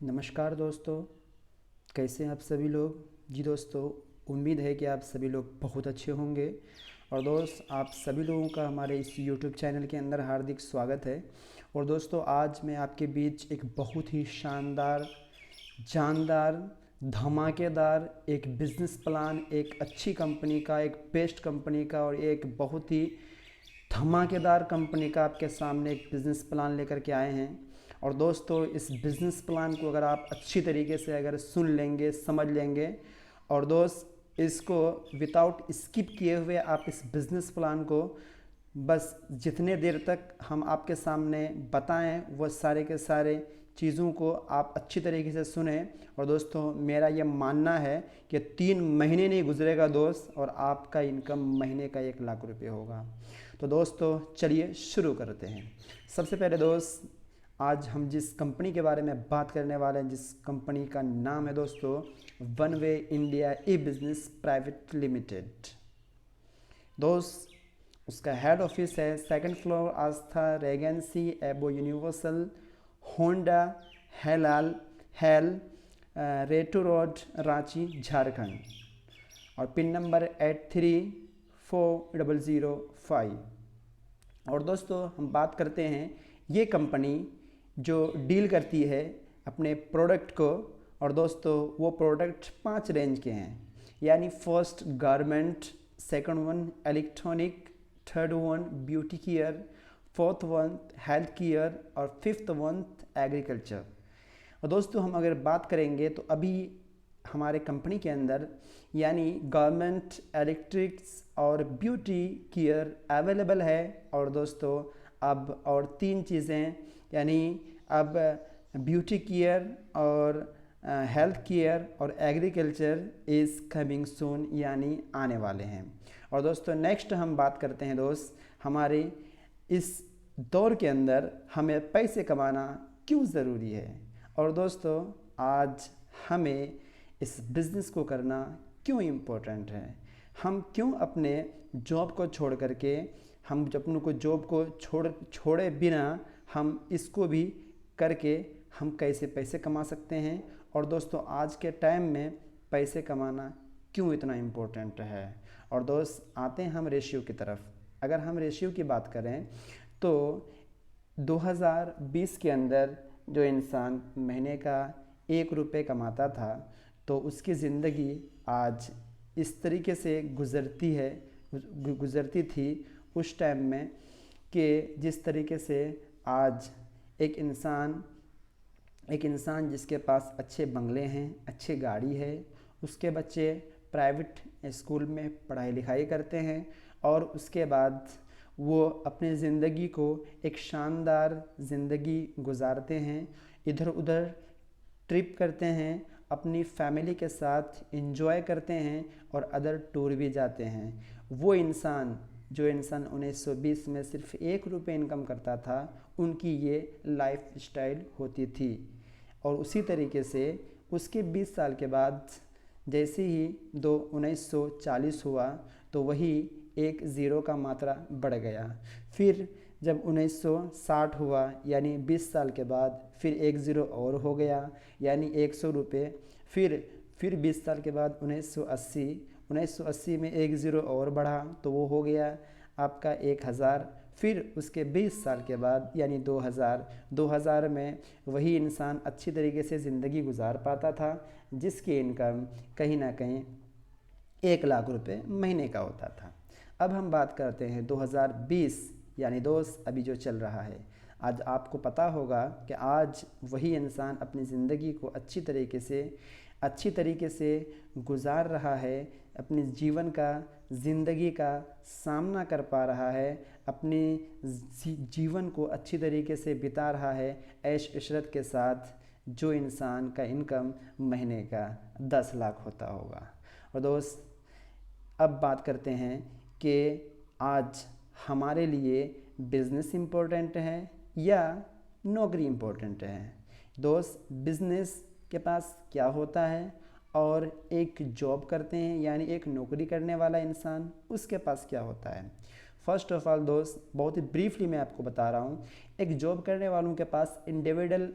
नमस्कार दोस्तों, कैसे हैं आप सभी लोग। जी दोस्तों, उम्मीद है कि आप सभी लोग बहुत अच्छे होंगे। और दोस्त, आप सभी लोगों का हमारे इस यूट्यूब चैनल के अंदर हार्दिक स्वागत है। और दोस्तों, आज मैं आपके बीच एक बहुत ही शानदार, जानदार, धमाकेदार एक बिज़नेस प्लान, एक अच्छी कंपनी का, एक बेस्ट कंपनी का और एक बहुत ही धमाकेदार कंपनी का आपके सामने एक बिज़नेस प्लान लेकर के आए हैं। और दोस्तों, इस बिज़नेस प्लान को अगर आप अच्छी तरीके से अगर सुन लेंगे, समझ लेंगे और दोस्त इसको विदाउट स्किप किए हुए आप इस बिज़नेस प्लान को बस जितने देर तक हम आपके सामने बताएं वो सारे के सारे चीज़ों को आप अच्छी तरीके से सुने। और दोस्तों, मेरा ये मानना है कि 3 महीने नहीं गुजरेगा दोस्त और आपका इनकम महीने का 1 लाख रुपये होगा। तो दोस्तों, चलिए शुरू करते हैं। सबसे पहले दोस्त, आज हम जिस कंपनी के बारे में बात करने वाले हैं, जिस कंपनी का नाम है दोस्तों वन वे इंडिया ई बिज़नेस प्राइवेट लिमिटेड। दोस्त, उसका हेड ऑफिस है 2nd floor Aastha regency above universal Honda हेलाल हेल रेटू रोड रांची झारखंड और पिन नंबर 834005। और दोस्तों, हम बात करते हैं ये कंपनी जो डील करती है अपने प्रोडक्ट को। और दोस्तों, वो प्रोडक्ट 5 रेंज के हैं, यानी first garment, second one electronic, third one beauty care, fourth one health care और फिफ्थ वन एग्रीकल्चर। और दोस्तों, हम अगर बात करेंगे तो अभी हमारे कंपनी के अंदर यानी गवर्नमेंट, इलेक्ट्रिक्स और ब्यूटी केयर अवेलेबल है। और दोस्तों, अब और 3 चीज़ें यानी अब ब्यूटी केयर और हेल्थ केयर और एग्रीकल्चर इज़ कमिंग सून, यानी आने वाले हैं। और दोस्तों, नेक्स्ट हम बात करते हैं दोस्त, हमारे इस दौर के अंदर हमें पैसे कमाना क्यों ज़रूरी है। और दोस्तों, आज हमें इस बिज़नेस को करना क्यों इम्पोर्टेंट है। हम क्यों अपने जॉब को छोड़ करके, हम अपनों को जॉब को छोड़े बिना हम इसको भी करके हम कैसे पैसे कमा सकते हैं। और दोस्तों, आज के टाइम में पैसे कमाना क्यों इतना इम्पोर्टेंट है। और दोस्त, आते हैं हम रेशियो की तरफ। अगर हम रेशियो की बात करें तो 2020 के अंदर जो इंसान महीने का 1 रुपये कमाता था तो उसकी ज़िंदगी आज इस तरीके से गुज़रती थी उस टाइम में कि जिस तरीके से आज एक इंसान जिसके पास अच्छे बंगले हैं, अच्छी गाड़ी है, उसके बच्चे प्राइवेट स्कूल में पढ़ाई लिखाई करते हैं और उसके बाद वो अपने ज़िंदगी को एक शानदार ज़िंदगी गुजारते हैं, इधर उधर ट्रिप करते हैं, अपनी फैमिली के साथ एंजॉय करते हैं और अदर टूर भी जाते हैं। वो इंसान जो इंसान 1920 में सिर्फ 1 रुपये इनकम करता था, उनकी ये लाइफ स्टाइल होती थी। और उसी तरीके से उसके 20 साल के बाद जैसे ही 1940 हुआ तो वही एक ज़ीरो का मात्रा बढ़ गया। फिर जब 1960 हुआ यानी 20 साल के बाद फिर एक ज़ीरो और हो गया यानी 100 रुपये। फिर 20 साल के बाद 1980 में एक ज़ीरो और बढ़ा तो वो हो गया आपका 1000। फिर उसके 20 साल के बाद यानी 2000 में वही इंसान अच्छी तरीके से ज़िंदगी गुजार पाता था जिसकी इनकम कहीं ना कहीं 1 लाख रुपये महीने का होता था। अब हम बात करते हैं 2020 यानी दोस्त अभी जो चल रहा है। आज आपको पता होगा कि आज वही इंसान अपनी ज़िंदगी को अच्छी तरीके से गुजार रहा है, अपनी ज़िंदगी का सामना कर पा रहा है, अपने जीवन को अच्छी तरीके से बिता रहा है ऐश इशरत के साथ, जो इंसान का इनकम महीने का 10 लाख होता होगा। और दोस्त, अब बात करते हैं कि आज हमारे लिए बिज़नेस इम्पोर्टेंट है या नौकरी इम्पोर्टेंट है। दोस्त, बिज़नेस के पास क्या होता है और एक जॉब करते हैं यानी एक नौकरी करने वाला इंसान उसके पास क्या होता है। फर्स्ट ऑफ ऑल दोस्त, बहुत ही ब्रीफली मैं आपको बता रहा हूँ। एक जॉब करने वालों के पास इंडिविजुअल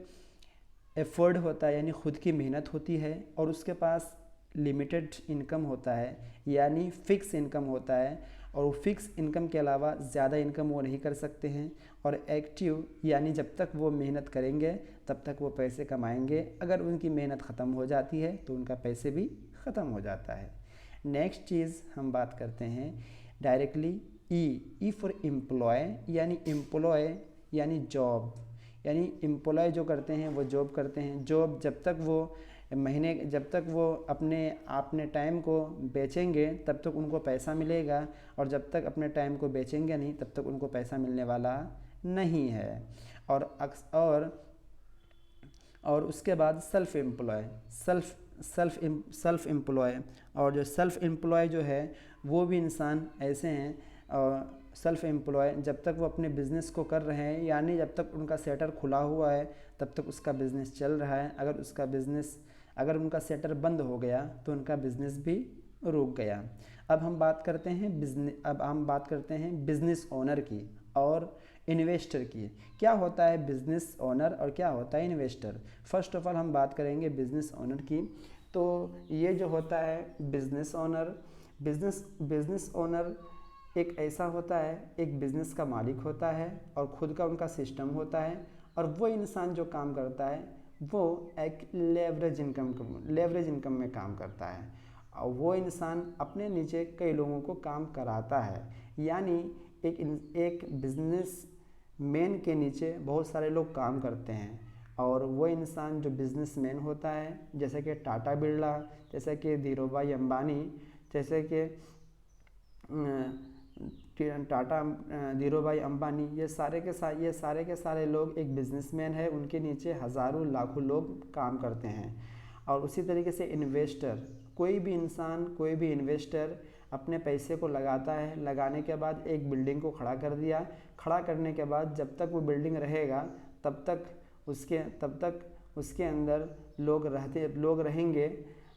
एफर्ड होता है यानी खुद की मेहनत होती है, और उसके पास लिमिटेड इनकम होता है यानी फ़िक्स इनकम होता है, और वो फिक्स इनकम के अलावा ज़्यादा इनकम वो नहीं कर सकते हैं। और एक्टिव यानी जब तक वो मेहनत करेंगे तब तक वो पैसे कमाएंगे, अगर उनकी मेहनत ख़त्म हो जाती है तो उनका पैसे भी ख़त्म हो जाता है। नेक्स्ट चीज़ हम बात करते हैं डायरेक्टली ई फॉर एम्प्लॉय यानी एम्प्लॉय यानी जॉब, यानी एम्प्लॉय जो करते हैं वो जॉब करते हैं। जॉब जब तक वो जब तक वो अपने टाइम को बेचेंगे तब तक उनको पैसा मिलेगा, और जब तक अपने टाइम को बेचेंगे नहीं तब तक उनको पैसा मिलने वाला नहीं है। और उसके बाद सेल्फ एम्प्लॉय, और जो सेल्फ एम्प्लॉय जो है वो भी इंसान ऐसे हैं। सेल्फ एम्प्लॉय जब तक वो अपने बिज़नेस को कर रहे हैं, यानी जब तक उनका सेटर खुला हुआ है तब तक उसका बिज़नेस चल रहा है। अगर उनका सेटर बंद हो गया तो उनका बिज़नेस भी रुक गया। अब हम बात करते हैं बिज़नेस ओनर की और इन्वेस्टर की। क्या होता है बिज़नेस ओनर और क्या होता है इन्वेस्टर? फर्स्ट ऑफ ऑल हम बात करेंगे बिज़नेस ओनर की। तो ये जो होता है बिज़नेस ओनर एक ऐसा होता है, एक बिज़नेस का मालिक होता है और ख़ुद का उनका सिस्टम होता है, और वो इंसान जो काम करता है वो एक लेवरेज इनकम में काम करता है, और वो इंसान अपने नीचे कई लोगों को काम कराता है। यानी एक बिजनेस मैन के नीचे बहुत सारे लोग काम करते हैं, और वो इंसान जो बिजनेसमैन होता है, जैसे कि टाटा बिरला, जैसे कि धीरूभाई अंबानी, जैसे कि धीरूभाई अंबानी, ये सारे के सारे लोग एक बिजनेसमैन है, उनके नीचे हज़ारों लाखों लोग काम करते हैं। और उसी तरीके से इन्वेस्टर, कोई भी इन्वेस्टर अपने पैसे को लगाता है, लगाने के बाद एक बिल्डिंग को खड़ा कर दिया, खड़ा करने के बाद जब तक वो बिल्डिंग रहेगा तब तक उसके अंदर लोग रहेंगे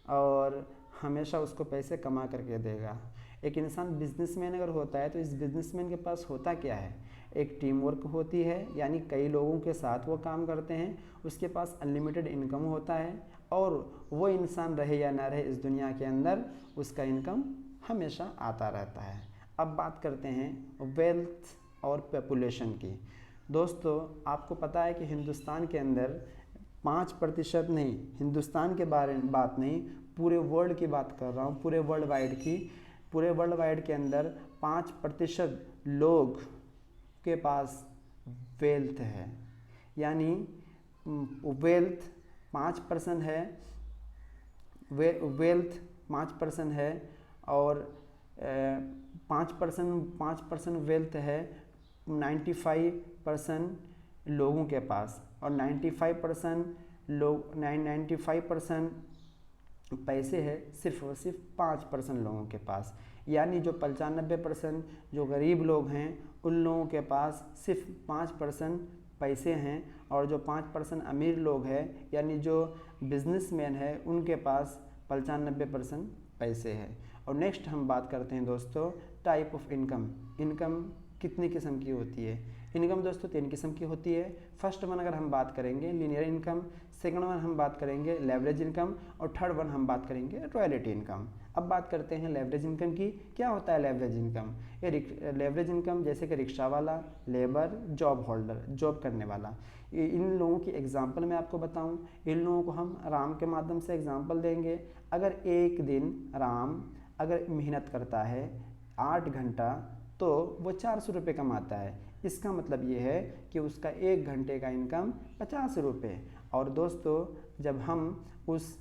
और हमेशा उसको पैसे कमा करके देगा। एक इंसान बिजनेसमैन अगर होता है तो इस बिजनेसमैन के पास होता क्या है? एक टीम वर्क होती है, यानी कई लोगों के साथ वो काम करते हैं, उसके पास अनलिमिटेड इनकम होता है, और वो इंसान रहे या ना रहे इस दुनिया के अंदर उसका इनकम हमेशा आता रहता है। अब बात करते हैं वेल्थ और पॉपुलेशन की। दोस्तों, आपको पता है कि हिंदुस्तान के अंदर 5% नहीं, हिंदुस्तान के बारे में बात नहीं, पूरे वर्ल्ड की बात कर रहा हूँ, पूरे वर्ल्ड वाइड के अंदर 5% लोग के पास वेल्थ है, यानी वेल्थ 5% है, वेल्थ 5% है, और 5% वेल्थ है 95% लोगों के पास, और 95% पैसे है सिर्फ और सिर्फ 5% लोगों के पास। यानी जो 95% जो गरीब लोग हैं उन लोगों के पास सिर्फ 5% पैसे हैं, और जो 5% अमीर लोग हैं यानी जो बिजनेसमैन है उनके पास 95% पैसे हैं। और नेक्स्ट हम बात करते हैं दोस्तों टाइप ऑफ इनकम कितनी किस्म की होती है? इनकम दोस्तों 3 किस्म की होती है। फर्स्ट वन अगर हम बात करेंगे लीनियर इनकम, सेकंड वन हम बात करेंगे लेवरेज इनकम, और थर्ड वन हम बात करेंगे रॉयल्टी इनकम। अब बात करते हैं लेवरेज इनकम की। क्या होता है लेवरेज इनकम? ये लेवरेज इनकम जैसे कि रिक्शा वाला, लेबर, जॉब होल्डर, जॉब करने वाला, इन लोगों की एग्जांपल मैं आपको बताऊं, इन लोगों को हम राम के माध्यम से एग्जांपल देंगे। अगर एक दिन राम अगर मेहनत करता है 8 घंटा तो वो 400 रुपये कमाता है। इसका मतलब ये है कि उसका 1 घंटे का इनकम 50 रुपये। और दोस्तों, जब हम उस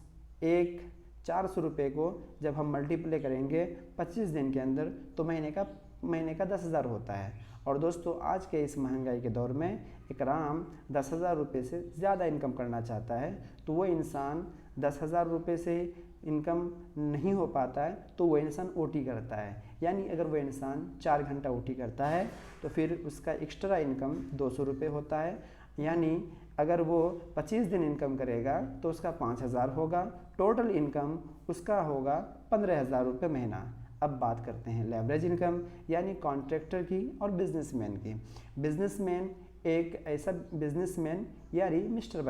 400 रुपये को जब हम मल्टीप्लाई करेंगे 25 दिन के अंदर तो महीने का 10,000 होता है। और दोस्तों, आज के इस महंगाई के दौर में एक राम 10,000 रुपये से ज़्यादा इनकम करना चाहता है, तो वो इंसान 10,000 रुपये से इनकम नहीं हो पाता है तो वो इंसान ओटी करता है। यानी अगर वो इंसान 4 घंटा ओटी करता है तो फिर उसका एक्स्ट्रा इनकम 200 रुपये होता है। यानी अगर वो 25 दिन इनकम करेगा तो उसका 5,000 होगा, टोटल इनकम उसका होगा 15,000 रुपये महीना। अब बात करते हैं लेवरेज इनकम यानी कॉन्ट्रैक्टर की और बिजनेसमैन की। बिजनेसमैन एक ऐसा बिजनेसमैन यानी मिस्टर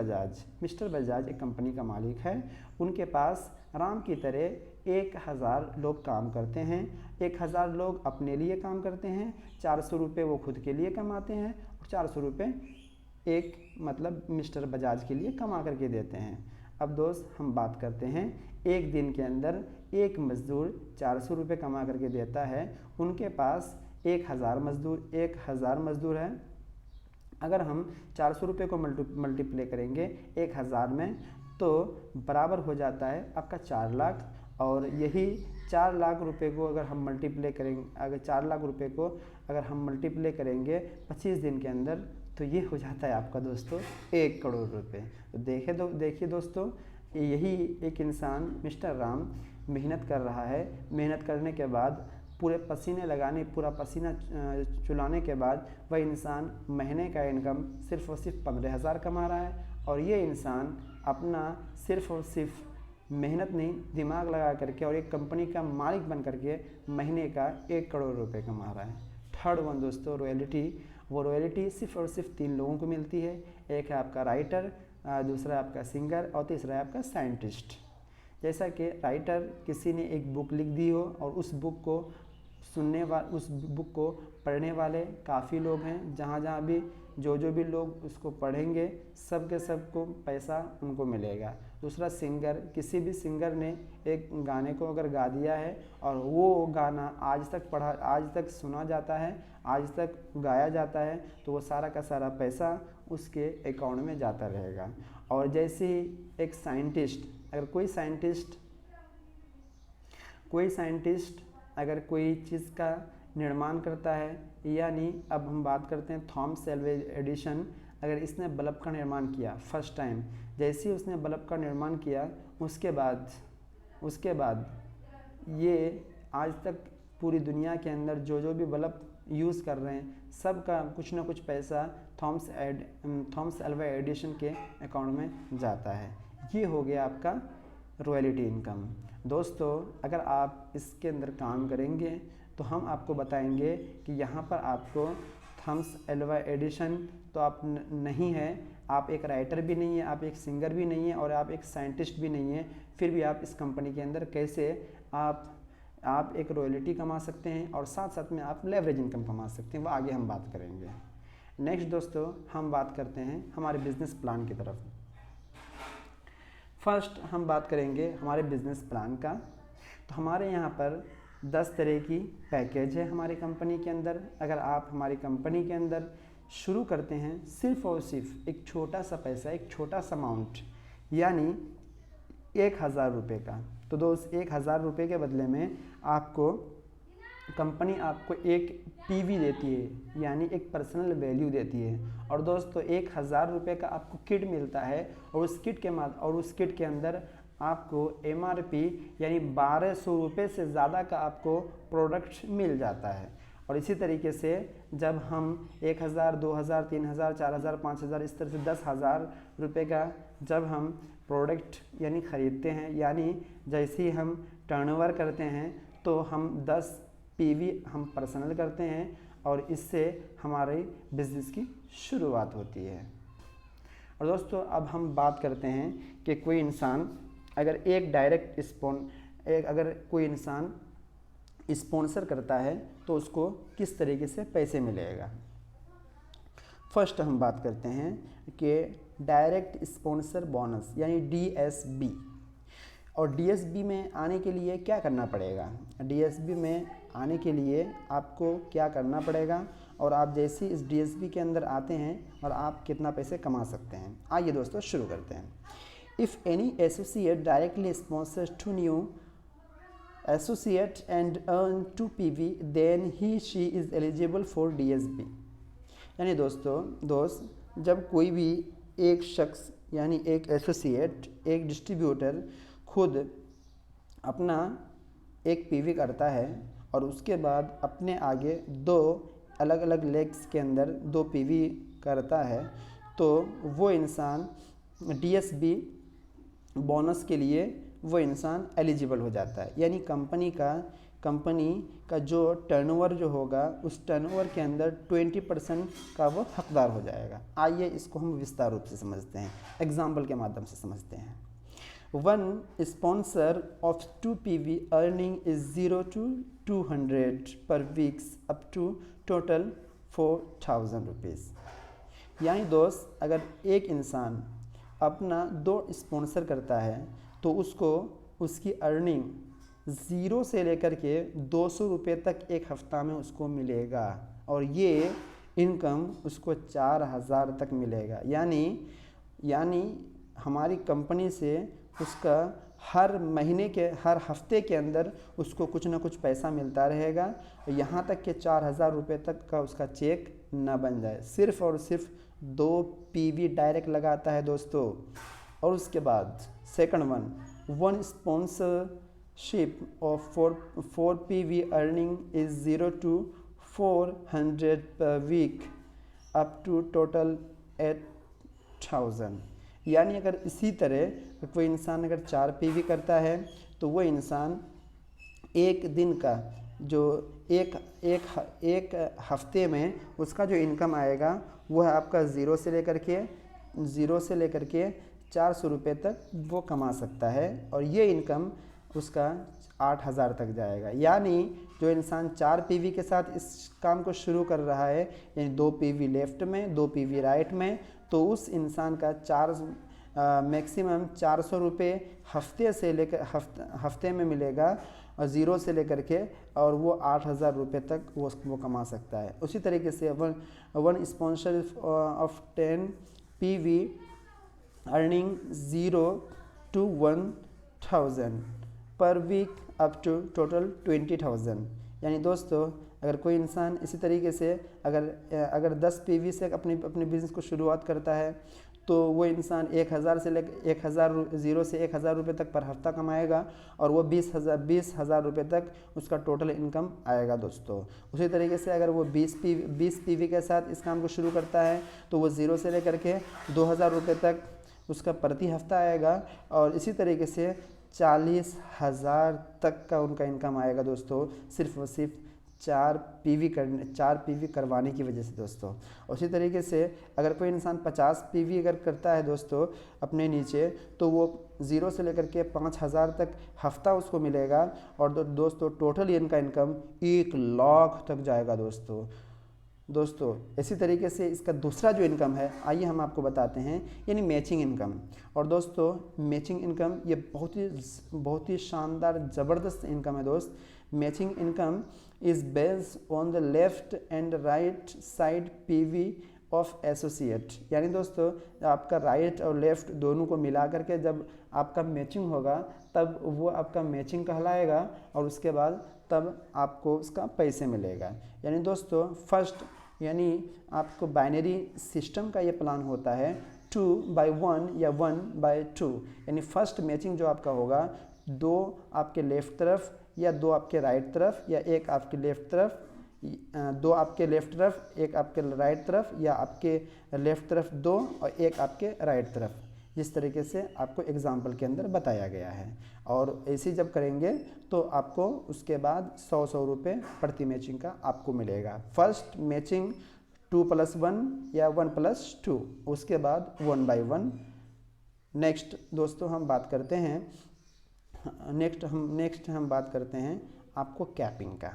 बजाज एक कंपनी का मालिक है। उनके पास राम की तरह 1000 लोग काम करते हैं। 1000 लोग अपने लिए काम करते हैं, 400 रुपये वो खुद के लिए कमाते हैं और 400 रुपये एक मतलब मिस्टर बजाज के लिए कमा करके देते हैं। अब दोस्त हम बात करते हैं, एक दिन के अंदर एक मज़दूर 400 रुपये कमा करके देता है। उनके पास 1000 मज़दूर है। अगर हम 400 रुपये को मल्टीप्लाई करेंगे 1000 में तो बराबर हो जाता है आपका 4 लाख। और यही 4 लाख रुपए को अगर हम मल्टीप्लाई करेंगे, अगर 4 लाख रुपए को अगर हम मल्टीप्लाई करेंगे 25 दिन के अंदर तो ये हो जाता है आपका दोस्तों 1 करोड़ रुपए। तो देखिए दोस्तों, यही एक इंसान मिस्टर राम मेहनत कर रहा है। मेहनत करने के बाद पूरा पसीना चुलाने के बाद वह इंसान महीने का इनकम सिर्फ और सिर्फ 15,000 कमा रहा है। और ये इंसान अपना सिर्फ और सिर्फ मेहनत नहीं, दिमाग लगा करके और एक कंपनी का मालिक बन करके महीने का 1 करोड़ रुपए कमा रहा है। थर्ड वन दोस्तों रॉयल्टी। वो रॉयल्टी सिर्फ और सिर्फ 3 लोगों को मिलती है। एक है आपका राइटर, दूसरा है आपका सिंगर और तीसरा है आपका साइंटिस्ट। जैसा कि राइटर किसी ने एक बुक लिख दी हो और उस बुक को पढ़ने वाले काफ़ी लोग हैं। जहाँ भी जो भी लोग उसको पढ़ेंगे सबको पैसा उनको मिलेगा। दूसरा सिंगर, किसी भी सिंगर ने एक गाने को अगर गा दिया है और वो गाना आज तक सुना जाता है, आज तक गाया जाता है, तो वो सारा का सारा पैसा उसके अकाउंट में जाता रहेगा। और जैसे ही एक साइंटिस्ट, अगर कोई साइंटिस्ट अगर कोई चीज़ का निर्माण करता है, यानी अब हम बात करते हैं थॉमस एल्वा एडिसन, अगर इसने बल्ब का निर्माण किया फर्स्ट टाइम, जैसे ही उसने बल्ब का निर्माण किया उसके बाद ये आज तक पूरी दुनिया के अंदर जो भी बल्ब यूज़ कर रहे हैं सबका कुछ ना कुछ पैसा थॉमस एल्वा एडिसन के अकाउंट में जाता है। ये हो गया आपका रॉयल्टी इनकम। दोस्तों अगर आप इसके अंदर काम करेंगे तो हम आपको बताएंगे कि यहाँ पर आपको थॉमस एल्वा एडिसन तो आप नहीं है, आप एक राइटर भी नहीं है, आप एक सिंगर भी नहीं है और आप एक साइंटिस्ट भी नहीं है, फिर भी आप इस कंपनी के अंदर कैसे आप एक रॉयल्टी कमा सकते हैं और साथ साथ में आप लेवरेज इनकम कमा सकते हैं, वो आगे हम बात करेंगे। नेक्स्ट दोस्तों हम बात करते हैं हमारे बिजनेस प्लान की तरफ। फर्स्ट हम बात करेंगे हमारे बिजनेस प्लान का। तो हमारे यहाँ पर 10 तरह की पैकेज है हमारी कंपनी के अंदर। अगर आप हमारी कंपनी के अंदर शुरू करते हैं सिर्फ और सिर्फ एक छोटा सा पैसा, एक छोटा सा अमाउंट यानी 1000 रुपये का, तो दोस्त 1000 रुपये के बदले में आपको कंपनी आपको एक पीवी देती है, यानी एक पर्सनल वैल्यू देती है। और दोस्तों 1000 रुपये का आपको किट मिलता है और उस किट के अंदर आपको MRP यानी 1200 रुपये से ज़्यादा का आपको प्रोडक्ट मिल जाता है। और इसी तरीके से जब हम 1000, 2000, 3000, 4000, 5000 इस तरह से 10,000 रुपये का जब हम प्रोडक्ट यानी ख़रीदते हैं, यानी जैसे ही हम टर्नओवर करते हैं तो हम 10 PV हम पर्सनल करते हैं और इससे हमारे बिजनेस की शुरुआत होती है। और दोस्तों अब हम बात करते हैं कि कोई इंसान अगर अगर कोई इंसान स्पॉन्सर करता है तो उसको किस तरीके से पैसे मिलेगा। फर्स्ट हम बात करते हैं कि डायरेक्ट स्पॉन्सर बोनस यानी DSB। और DSB में आने के लिए क्या करना पड़ेगा, DSB में आने के लिए आपको क्या करना पड़ेगा और आप जैसे इस DSB के अंदर आते हैं और आप कितना पैसे कमा सकते हैं। आइए दोस्तों शुरू करते हैं। If any associate directly sponsors 2 new associate and earn 2 PV, then she is eligible for DSB। यानी दोस्त जब कोई भी एक शख्स यानी एक एसोसिएट, एक डिस्ट्रीब्यूटर खुद अपना एक PV करता है और उसके बाद अपने आगे 2 अलग अलग लेग्स के अंदर 2 PV करता है, तो वो इंसान DSB बोनस के लिए वो इंसान एलिजिबल हो जाता है। यानी कंपनी का कंपनी का जो टर्नओवर जो होगा उस टर्नओवर के अंदर 20% का वो हकदार हो जाएगा। आइए इसको हम विस्तार रूप से समझते हैं, एग्जाम्पल के माध्यम से समझते हैं। One sponsor of 2 PV earning is 0 to 200 per weeks up to total 4000 rupees. यानी दोस्त, अगर एक इंसान अपना 2 स्पॉन्सर करता है तो उसको उसकी अर्निंग 0 से लेकर के 200 रुपये तक एक हफ्ता में उसको मिलेगा, और ये इनकम उसको 4000 तक मिलेगा। यानी हमारी कंपनी से उसका हर महीने के हर हफ्ते के अंदर उसको कुछ ना कुछ पैसा मिलता रहेगा, यहाँ तक कि 4000 रुपये तक का उसका चेक ना बन जाए। सिर्फ़ और सिर्फ 2 PV डायरेक्ट लगाता है दोस्तों। और उसके बाद second one sponsorship of 4 PV earning is 0 to 400 पर वीक अप टू टोटल 8000। यानी अगर इसी तरह कोई इंसान अगर 4 PV करता है तो वो इंसान एक दिन का जो एक हफ्ते में उसका जो इनकम आएगा वो है आपका 0 से लेकर के 400 रुपये तक वो कमा सकता है, और ये इनकम उसका 8000 तक जाएगा। यानी जो इंसान 4 PV के साथ इस काम को शुरू कर रहा है, यानी 2 PV लेफ्ट में 2 PV राइट में, तो उस इंसान का मैक्सिमम 400 रुपये हफ्ते में मिलेगा, और 0 से लेकर के और वो 8000 रुपये तक वो कमा सकता है। उसी तरीके से one sponsor of 10 PV earning 0 to 1000 पर वीक अप टू टोटल 20000। यानी दोस्तों, अगर कोई इंसान इसी तरीके से अगर 10 PV से अपने बिज़नेस को शुरुआत करता है तो वो इंसान 1000 से लेकर 0 से 1000 रुपये तक पर हफ्ता कमाएगा, और वो 20,000 रुपये तक उसका टोटल इनकम आएगा दोस्तों। उसी तरीके से अगर वो 20 PV के साथ इस काम को शुरू करता है तो वो 0 से लेकर के 2000 रुपये तक उसका प्रति हफ्ता आएगा, और इसी तरीके से 40,000 तक का उनका इनकम आएगा दोस्तों, सिर्फ और सिर्फ 4 PV करवाने की वजह से दोस्तों। उसी तरीके से अगर कोई इंसान 50 PV अगर करता है दोस्तों अपने नीचे, तो वो 0 से लेकर के 5000 तक हफ्ता उसको मिलेगा, और दोस्तों टोटल इनका इनकम 1 लाख तक जाएगा दोस्तों। इसी तरीके से इसका दूसरा जो इनकम है, आइए हम आपको बताते हैं, यानी मैचिंग इनकम। और दोस्तों मैचिंग इनकम ये बहुत ही शानदार ज़बरदस्त इनकम है दोस्त। Matching income is based on the left and right side PV of associate. यानी दोस्तों आपका राइट और लेफ्ट दोनों को मिला करके जब आपका मैचिंग होगा तब वो आपका मैचिंग कहलाएगा, और उसके बाद तब आपको उसका पैसे मिलेगा। यानी दोस्तों यानी आपको बाइनरी सिस्टम का ये प्लान होता है 2/1 या 1/2। यानी फर्स्ट मैचिंग जो आपका होगा 2 आपके लेफ़्ट तरफ या 2 आपके राइट तरफ, या 1 आपके लेफ़्ट तरफ, 2 आपके लेफ़्ट तरफ, 1 आपके राइट तरफ, या आपके लेफ़्ट तरफ 2 और 1 आपके राइट तरफ, जिस तरीके से आपको एग्जाम्पल के अंदर बताया गया है। और ऐसे जब करेंगे तो आपको उसके बाद 100 रुपये प्रति मैचिंग का आपको मिलेगा। फर्स्ट मैचिंग 2+1 या 1+2, उसके बाद 1/1। नेक्स्ट दोस्तों हम बात करते हैं आपको कैपिंग का।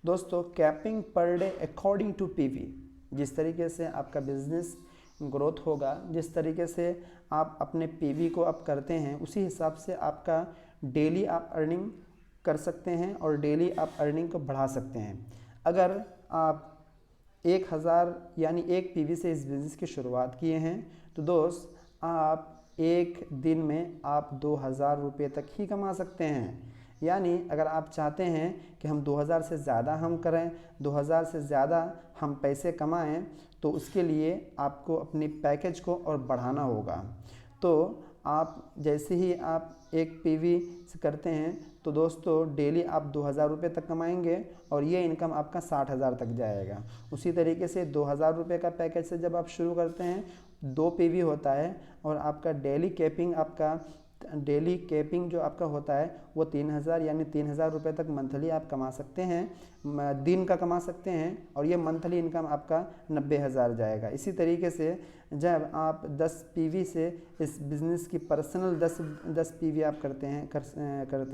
दोस्तों capping per day according to PV, जिस तरीके से आपका बिजनेस ग्रोथ होगा, जिस तरीके से आप अपने PV को आप करते हैं, उसी हिसाब से आपका डेली आप अर्निंग कर सकते हैं और डेली आप अर्निंग को बढ़ा सकते हैं। अगर आप 1000 यानी 1 PV से इस बिज़नेस की शुरुआत किए हैं तो दोस्त आप एक दिन में आप 2000 रुपये तक ही कमा सकते हैं। यानी अगर आप चाहते हैं कि हम 2000 से ज़्यादा हम करें, 2000 से ज़्यादा हम पैसे कमाएं, तो उसके लिए आपको अपनी पैकेज को और बढ़ाना होगा। तो आप जैसे ही आप 1 PV से करते हैं तो दोस्तों डेली आप 2000 रुपये तक कमाएंगे, और ये इनकम आपका 60,000 तक जाएगा। उसी तरीके से 2000 रुपये का पैकेज से जब आप शुरू करते हैं 2 PV होता है, और आपका डेली कैपिंग आपका डेली कैपिंग जो आपका होता है वो 3000 यानी 3000 रुपये तक मंथली आप कमा सकते हैं, दिन का कमा सकते हैं, और ये मंथली इनकम आपका 90,000 जाएगा। इसी तरीके से जब आप 10 PV से इस बिज़नेस की पर्सनल 10 PV आप करते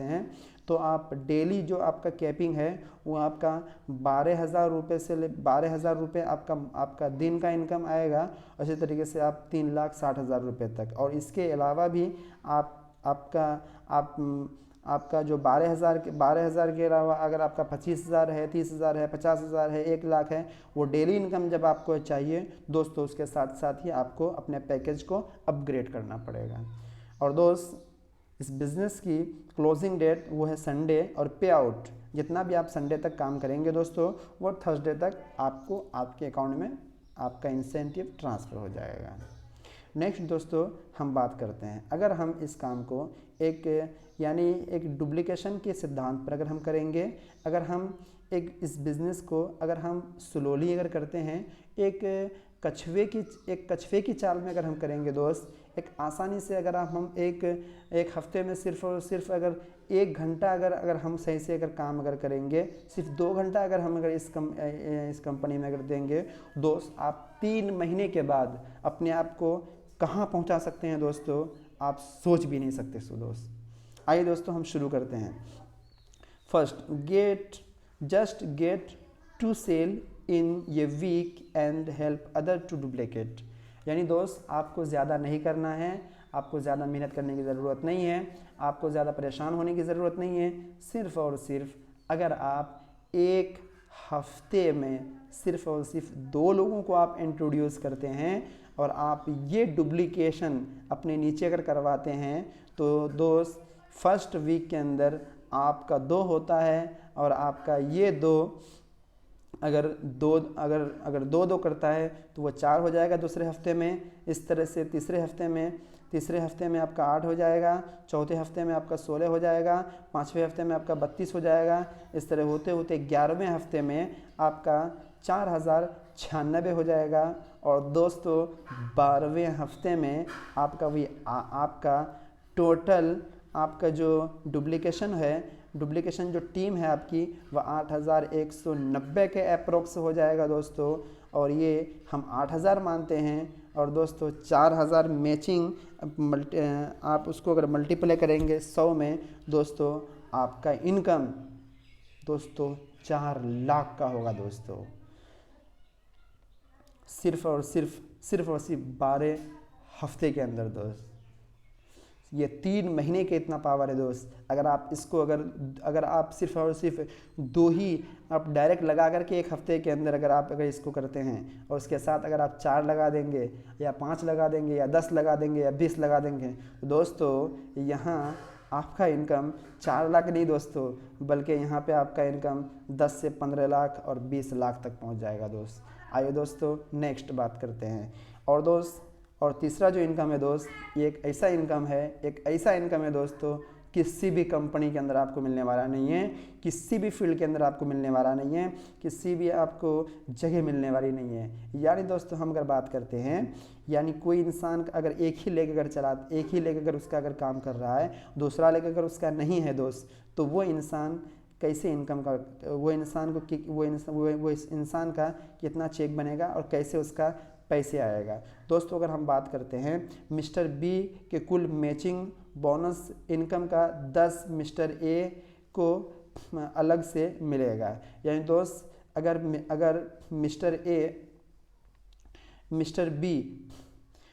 हैं तो आप डेली जो आपका कैपिंग है वो आपका 12,000 रुपये से 12,000 रुपये आपका दिन का इनकम आएगा। इसी तरीके से आप 3,60,000 रुपये तक, और इसके अलावा भी आपका जो 12,000 के अलावा अगर आपका 25,000 है, 30,000 है, 50,000 है, 1,00,000 है, वो डेली इनकम जब आपको चाहिए दोस्तों, उसके साथ साथ ही आपको अपने पैकेज को अपग्रेड करना पड़ेगा। और दोस्त, इस बिज़नेस की क्लोजिंग डेट वो है संडे, और पे आउट जितना भी आप संडे तक काम करेंगे दोस्तों वो थर्सडे तक आपको आपके अकाउंट में आपका इंसेंटिव ट्रांसफ़र हो जाएगा। नेक्स्ट दोस्तों हम बात करते हैं, अगर हम इस काम को एक डुप्लीकेशन के सिद्धांत पर अगर हम करेंगे, अगर हम इस बिज़नेस को अगर हम स्लोली अगर करते हैं, एक कछुए की चाल में अगर हम करेंगे दोस्त, एक आसानी से अगर हम एक हफ्ते में सिर्फ और सिर्फ अगर 1 घंटा अगर हम सही से अगर काम अगर करेंगे, सिर्फ 2 घंटा अगर हम अगर इस कंपनी में अगर देंगे दोस्त, आप 3 महीने के बाद अपने आप को कहाँ पहुँचा सकते हैं दोस्तों, आप सोच भी नहीं सकते। सो दोस्त आइए दोस्तों हम शुरू करते हैं। First, just get to sell in a week and help other to duplicate. यानी दोस्त आपको ज़्यादा नहीं करना है, आपको ज़्यादा मेहनत करने की ज़रूरत नहीं है, आपको ज़्यादा परेशान होने की ज़रूरत नहीं है। सिर्फ़ और सिर्फ अगर आप एक हफ्ते में सिर्फ और सिर्फ 2 लोगों को आप इंट्रोड्यूस करते हैं और आप ये डुप्लीकेशन अपने नीचे अगर करवाते हैं तो दोस्त फर्स्ट वीक के अंदर आपका 2 होता है, और आपका ये 2 अगर 2 करता है तो वो 4 हो जाएगा दूसरे हफ्ते में। इस तरह से तीसरे हफ्ते में आपका 8 हो जाएगा, चौथे हफ्ते में आपका 16 हो जाएगा, 5वें हफ्ते में आपका 32 हो जाएगा। इस तरह होते होते 11वें हफ्ते में आपका 4,096 हो जाएगा, और दोस्तों 12वें हफ्ते में आपका टोटल आपका जो डुप्लीकेशन जो टीम है आपकी वह 8,190 के अप्रोक्स हो जाएगा दोस्तों। और ये हम 8,000 मानते हैं, और दोस्तों 4,000 मैचिंग आप उसको अगर मल्टीप्लाई करेंगे 100 में दोस्तों, आपका इनकम दोस्तों 4 लाख का होगा दोस्तों, सिर्फ और सिर्फ 12 हफ्ते के अंदर दोस्त। ये 3 महीने के इतना पावर है दोस्त। अगर आप इसको अगर आप सिर्फ और सिर्फ 2 ही आप डायरेक्ट लगा करके 1 हफ्ते के अंदर अगर इसको करते हैं, और उसके साथ अगर आप 4 लगा देंगे या 5 लगा देंगे या 10 लगा देंगे या 20 लगा देंगे तो दोस्तों यहाँ आपका इनकम 4 लाख नहीं दोस्तों, बल्कि यहाँ पे आपका इनकम 10 से 15 लाख और 20 लाख तक पहुँच जाएगा दोस्त। आइए दोस्तों नेक्स्ट बात करते हैं। और तीसरा जो इनकम है दोस्त, ये एक ऐसा इनकम है दोस्तों, किसी भी कंपनी के अंदर आपको मिलने वाला नहीं है, किसी भी फील्ड के अंदर आपको मिलने वाला नहीं है, किसी भी आपको जगह मिलने वाली नहीं है। यानी दोस्तों हम अगर बात करते हैं, यानी कोई इंसान अगर एक ही लेकर अगर उसका अगर काम कर रहा है, दूसरा लेकर अगर उसका नहीं है दोस्त, तो वो इंसान कैसे इनकम का वो इंसान का कितना चेक बनेगा और कैसे उसका पैसे आएगा। दोस्तों अगर हम बात करते हैं मिस्टर बी के कुल मैचिंग बोनस इनकम का 10 मिस्टर ए को अलग से मिलेगा। यानी दोस्त अगर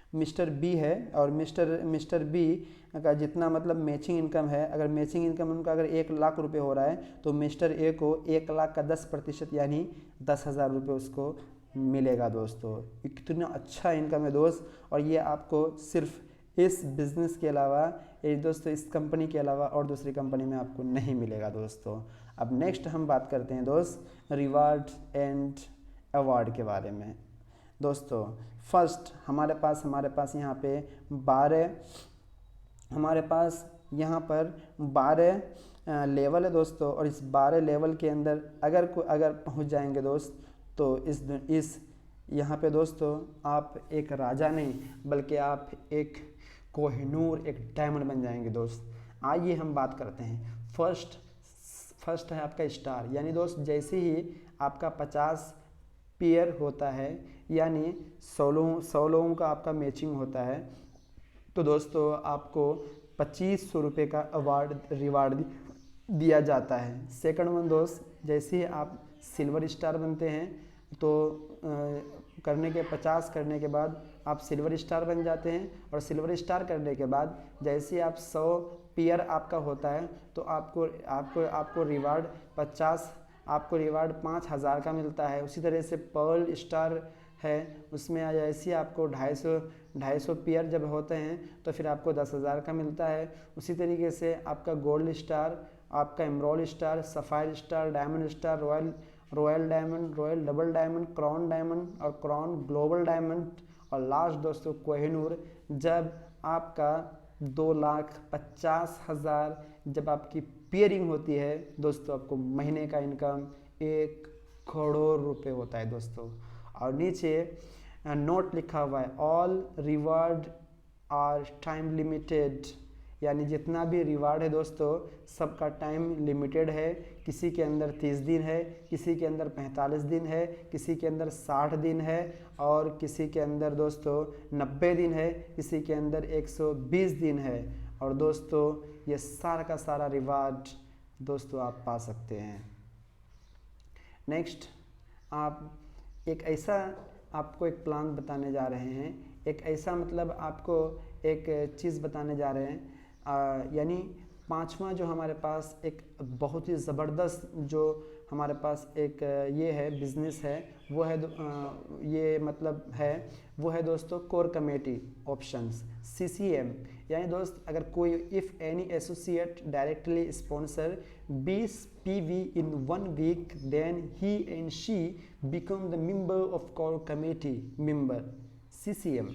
मिस्टर बी है और मिस्टर बी का जितना मतलब मैचिंग इनकम है, अगर मैचिंग इनकम उनका अगर 1 लाख रुपए हो रहा है तो मिस्टर ए को 1 लाख का 10% यानी 10,000 रुपये उसको मिलेगा दोस्तों। कितना अच्छा इनकम है दोस्त, और ये आपको सिर्फ इस बिज़नेस के अलावा दोस्तों इस कंपनी के अलावा और दूसरी कंपनी में आपको नहीं मिलेगा दोस्तों। अब नेक्स्ट हम बात करते हैं दोस्त रिवार्ड एंड अवार्ड के बारे में। दोस्तों फर्स्ट हमारे पास यहाँ पे 12 लेवल है दोस्तों, और इस 12 लेवल के अंदर अगर पहुँच जाएंगे दोस्त तो इस यहाँ पे दोस्तों आप एक राजा नहीं बल्कि आप एक कोहिनूर एक डायमंड बन जाएंगे दोस्त। आइए हम बात करते हैं फर्स्ट है आपका स्टार, यानी दोस्त जैसे ही आपका 50 पेयर होता है, यानी 100 लोगों का आपका मैचिंग होता है, तो दोस्तों आपको 2500 रुपये का रिवार्ड दिया जाता है। सेकंड वन दोस्त, जैसे ही आप सिल्वर स्टार बनते हैं तो करने के 50 करने के बाद आप सिल्वर स्टार बन जाते हैं, और सिल्वर स्टार करने के बाद जैसे आप 100 पेयर आपका होता है तो आपको रिवार्ड 50, आपको रिवार्ड 5000 का मिलता है। उसी तरह से पर्ल स्टार है, उसमें जैसे आपको 250 पेयर जब होते हैं तो फिर आपको 10,000 का मिलता है। उसी तरीके से आपका गोल्ड स्टार, आपका emerald star, sapphire star, diamond star, royal diamond, royal double diamond, crown diamond और क्राउन ग्लोबल डायमंड, और लास्ट दोस्तों कोहिनूर। जब आपका 2,50,000 जब आपकी पेयरिंग होती है दोस्तों, आपको महीने का इनकम 1 करोड़ रुपए होता है दोस्तों। और नीचे नोट लिखा हुआ है, all reward are time limited, यानी जितना भी रिवार्ड है दोस्तों सबका टाइम लिमिटेड है। किसी के अंदर 30 दिन है, किसी के अंदर 45 दिन है, किसी के अंदर 60 दिन है, और किसी के अंदर दोस्तों 90 दिन है, किसी के अंदर 120 दिन है। और दोस्तों ये सारा का सारा रिवार्ड दोस्तों आप पा सकते हैं। नेक्स्ट आप एक ऐसा आपको एक प्लान बताने जा रहे हैं, एक ऐसा मतलब आपको एक चीज़ बताने जा रहे हैं, यानी पांचवा जो हमारे पास एक बहुत ही ज़बरदस्त जो हमारे पास एक ये है बिज़नेस है, वो है ये मतलब है वो है दोस्तों कोर कमेटी ऑप्शंस CCM। यानी दोस्त अगर कोई if any associate directly sponsor 20 PV in 1 week then he and she become the member of core committee member CCM।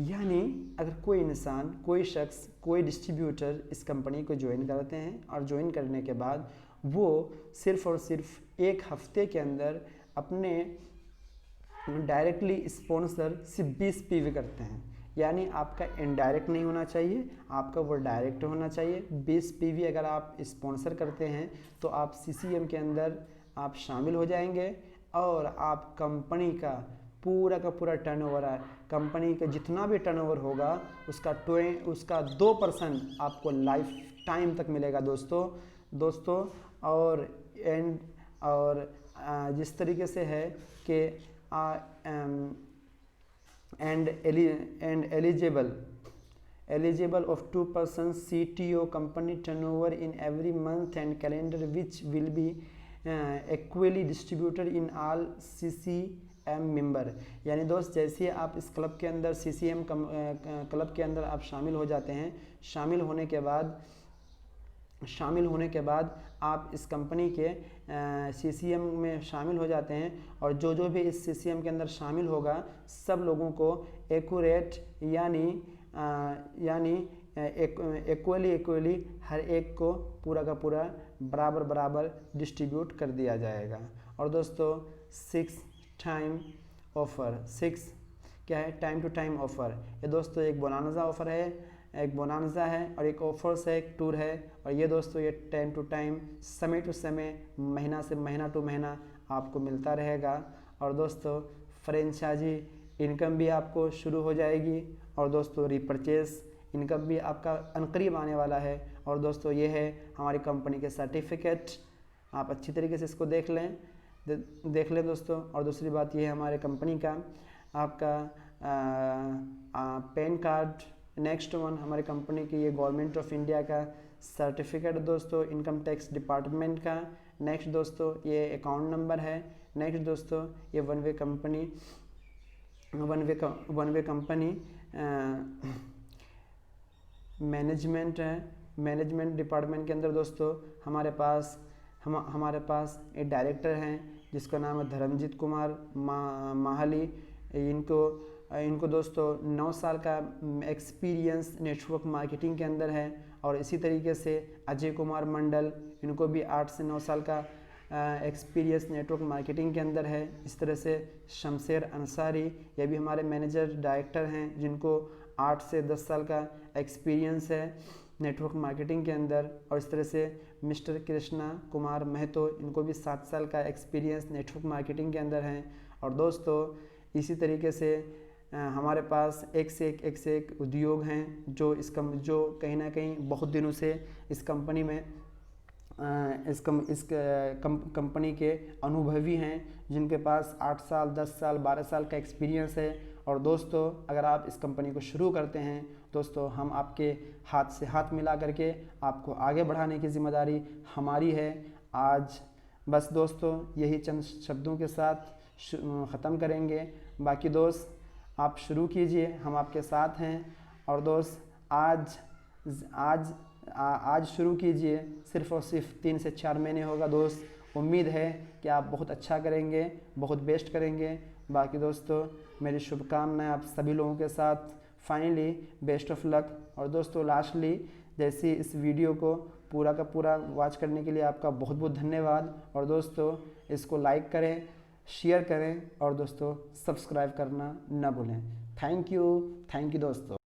यानी अगर कोई इंसान, कोई शख्स, कोई डिस्ट्रीब्यूटर इस कंपनी को ज्वाइन करते हैं और ज्वाइन करने के बाद वो सिर्फ़ और सिर्फ 1 हफ्ते के अंदर अपने डायरेक्टली स्पॉन्सर सिर्फ 20 PV करते हैं, यानी आपका इनडायरेक्ट नहीं होना चाहिए, आपका वो डायरेक्ट होना चाहिए। 20 PV अगर आप स्पॉन्सर करते हैं तो आप CCM के अंदर आप शामिल हो जाएंगे, और आप कंपनी का पूरा टर्नओवर है, कंपनी का जितना भी टर्नओवर होगा उसका 2% आपको लाइफ टाइम तक मिलेगा दोस्तों। और जिस तरीके से है कि and eligible of 2% CTO company turnover in every month and calendar, which will be equally distributed in all CCM member। यानी दोस्त जैसे ही आप इस क्लब के अंदर CCM क्लब के अंदर आप शामिल हो जाते हैं, शामिल होने के बाद आप इस कंपनी के CCM में शामिल हो जाते हैं, और जो भी इस CCM के अंदर शामिल होगा सब लोगों को एक्यूरेट यानी इक्वली हर एक को पूरा का पूरा बराबर डिस्ट्रीब्यूट कर दिया जाएगा। और दोस्तों 6 टाइम ऑफ़र, 6 क्या है, टाइम टू टाइम ऑफ़र। ये दोस्तों एक बोनांजा ऑफ़र है, एक बोनांजा है, और एक ऑफर्स है, एक टूर है, और ये दोस्तों ये टाइम टू टाइम, समय टू समय, महीना से महीना टू महीना आपको मिलता रहेगा। और दोस्तों फ्रेंचाइजी इनकम भी आपको शुरू हो जाएगी, और दोस्तों रिपर्चेस इनकम भी आपका अनकरीब आने वाला है। और दोस्तों ये है हमारी कंपनी के सर्टिफिकेट, आप अच्छी तरीके से इसको देख लें दोस्तों। और दूसरी बात ये है हमारे कंपनी का आपका पैन कार्ड। नेक्स्ट वन हमारी कंपनी की ये गवर्नमेंट ऑफ इंडिया का सर्टिफिकेट दोस्तों, इनकम टैक्स डिपार्टमेंट का। नेक्स्ट दोस्तों ये अकाउंट नंबर है। नेक्स्ट दोस्तों ये वन वे कंपनी मैनेजमेंट है। मैनेजमेंट डिपार्टमेंट के अंदर दोस्तों हमारे पास एक डायरेक्टर हैं जिसका नाम है धर्मजीत कुमार माहली। इनको दोस्तों 9 साल का एक्सपीरियंस नेटवर्क मार्केटिंग के अंदर है। और इसी तरीके से अजय कुमार मंडल, इनको भी 8 से 9 साल का एक्सपीरियंस नेटवर्क मार्केटिंग के अंदर है। इस तरह से शमशेर अंसारी, ये भी हमारे मैनेजर डायरेक्टर हैं, जिनको 8 से 10 साल का एक्सपीरियंस है नेटवर्क मार्केटिंग के अंदर। और इस तरह से मिस्टर कृष्णा कुमार महतो, इनको भी 7 साल का एक्सपीरियंस नेटवर्क मार्केटिंग के अंदर हैं। और दोस्तों इसी तरीके से हमारे पास एक से एक उद्योग हैं जो जो कहीं ना कहीं बहुत दिनों से इस कंपनी में कंपनी के अनुभवी हैं, जिनके पास 8 साल 10 साल 12 साल का एक्सपीरियंस है। और दोस्तों अगर आप इस कंपनी को शुरू करते हैं दोस्तों, हम आपके हाथ से हाथ मिला करके आपको आगे बढ़ाने की ज़िम्मेदारी हमारी है। आज बस दोस्तों यही चंद शब्दों के साथ ख़त्म करेंगे। बाकी दोस्त आप शुरू कीजिए, हम आपके साथ हैं। और दोस्त आज शुरू कीजिए, सिर्फ़ और सिर्फ 3 से 4 महीने होगा दोस्त। उम्मीद है कि आप बहुत अच्छा करेंगे, बहुत बेस्ट करेंगे। बाकी दोस्तों मेरी शुभकामनाएं आप सभी लोगों के साथ। Finally best of luck. और दोस्तों लास्टली, जैसे इस वीडियो को पूरा का पूरा वॉच करने के लिए आपका बहुत बहुत धन्यवाद। और दोस्तों इसको लाइक करें, शेयर करें और दोस्तों सब्सक्राइब करना ना भूलें। थैंक यू दोस्तों।